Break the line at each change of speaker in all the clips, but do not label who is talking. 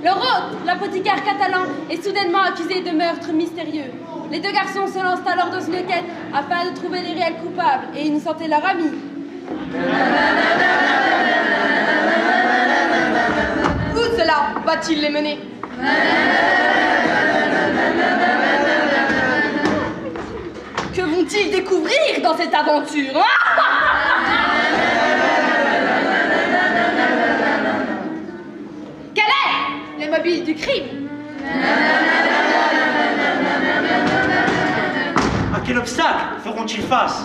Leur hôte, l'apothicaire catalan, est soudainement accusé de meurtre mystérieux. Les deux garçons se lancent alors dans une quête afin de trouver les réels coupables et innocenter leur ami.
Où cela va-t-il les mener? Que vont-ils découvrir dans cette aventure?
Quel est les mobiles du crime?
À quel obstacle feront-ils face?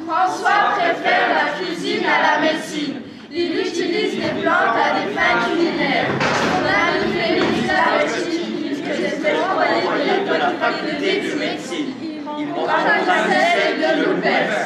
François préfère la cuisine à la médecine. Il utilise les plantes à des fins culinaires. Son ami Félix Laretti, que j'espère employé de la faculté de médecine. Il rencontre celle de Loupers.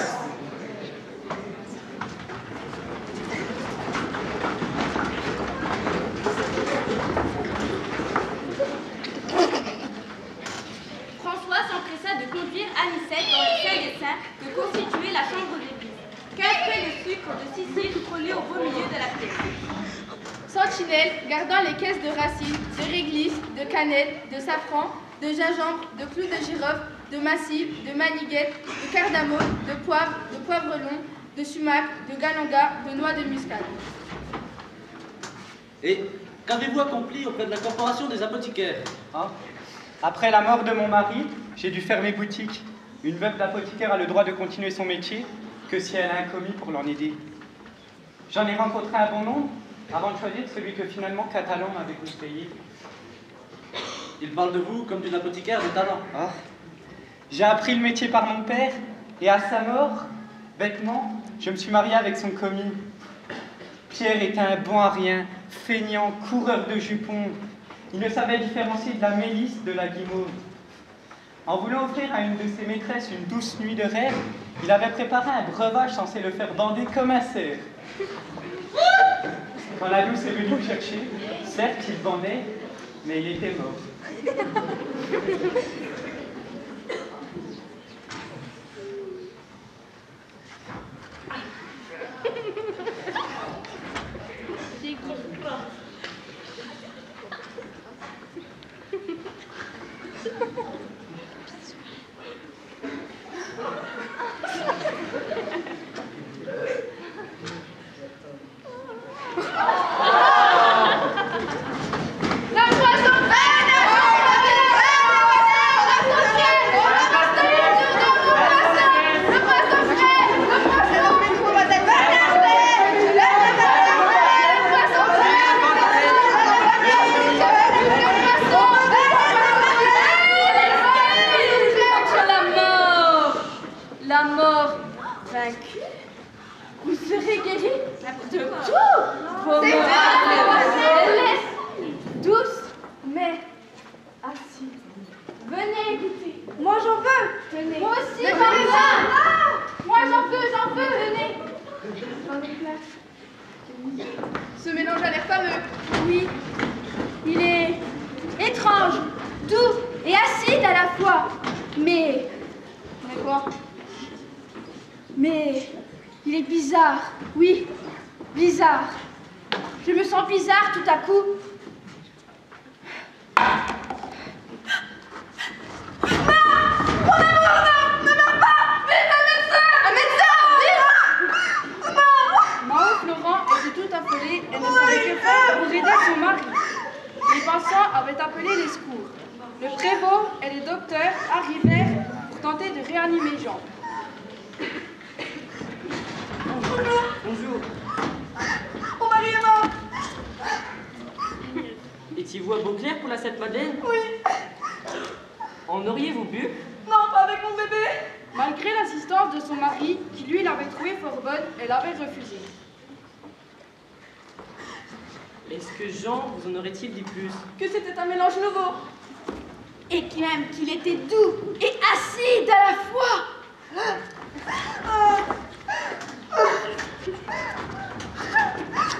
François s'empressa de conduire Anicette dans le ciel des saints que constituait la chambre d'église. 15 feuilles de sucre de Sicile collées au beau milieu de la pièce.
Sentinelle gardant les caisses de racines, de réglisse, de cannelle, de safran, de gingembre, de clous de girofle, de massif, de maniguette, de cardamome, de poivre-long, de sumac, de galanga, de noix de muscade.
Et qu'avez-vous accompli auprès de la corporation des apothicaires?
Après la mort de mon mari, j'ai dû fermer boutique. Une veuve d'apothicaire a le droit de continuer son métier que si elle a un commis pour l'en aider. J'en ai rencontré un bon nombre avant de choisir celui que finalement Catalan m'avait conseillé.
Il parle de vous comme d'une apothicaire de talent.
J'ai appris le métier par mon père et à sa mort, bêtement, je me suis marié avec son commis. Pierre était un bon à rien, feignant, coureur de jupons. Il ne savait différencier de la mélisse de la guimauve. En voulant offrir à une de ses maîtresses une douce nuit de rêve, il avait préparé un breuvage censé le faire bander comme un cerf. Quand la douce est venue le chercher, certes il bandait, mais il était mort.
La mort vaincue? Vous serez guéri de tout vos maux. Douce, mais acide. Venez écouter. Moi j'en veux. Tenez. Moi aussi j'en veux. Moi j'en veux. Venez. J'en ai plein.
Ce mélange a l'air fameux.
Oui, il est étrange, doux et acide à la fois. Mais quoi? Mais il est bizarre, oui, bizarre. Je me sens bizarre tout à coup.
Florent était tout affolée et ne savait que faire pour aider son mari. Les passants avaient appelé les secours. Le prévôt et les docteurs arrivèrent pour tenter de réanimer Jean.
Bonjour.
Mon mari est mort.
Étiez-vous à Beauclair pour la Sainte-Madeleine?
Oui.
En auriez-vous bu?
Non, pas avec mon bébé.
Malgré l'assistance de son mari, qui lui l'avait trouvée fort bonne, elle avait refusé.
Est-ce que Jean vous en aurait-il dit plus?
Que c'était un mélange nouveau.
Et même qu'il était doux et acide à la fois.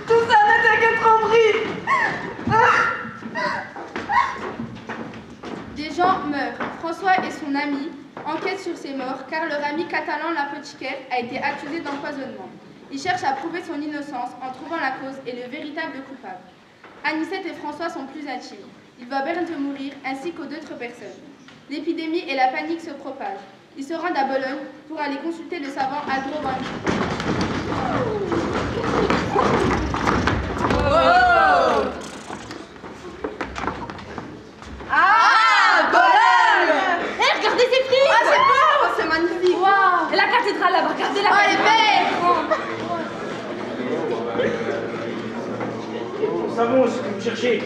Tout ça n'était que tromperie.
Des gens meurent. François et son ami enquêtent sur ces morts car leur ami catalan l'apothicaire a été accusé d'empoisonnement. Il cherche à prouver son innocence en trouvant la cause et le véritable coupable. Anicette et François sont plus intimes. Il va bientôt mourir, ainsi qu'aux autres personnes. L'épidémie et la panique se propagent. Ils se rendent à Bologne pour aller consulter le savant Aldrovandi.
Ah, Bologne! Hé, regardez ces filles!
Ah, c'est beau! C'est magnifique!
Wow. Et la cathédrale là-bas, regardez la
Oh, elle est belle!
Nous savons ce que vous cherchez.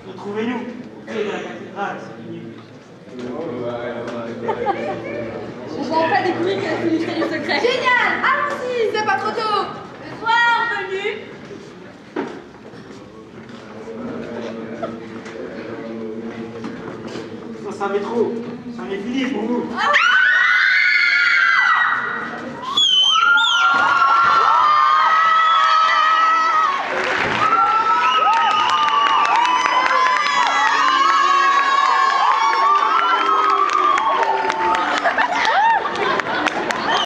Retrouvez-nous. Près de la cathédrale, c'est fini.
On va enfin découvrir quel est le mystérieux secret.
Génial! Allons-y, c'est pas trop tôt!
Le soir venu,
Vous en savez trop. C'en est fini pour vous.
ah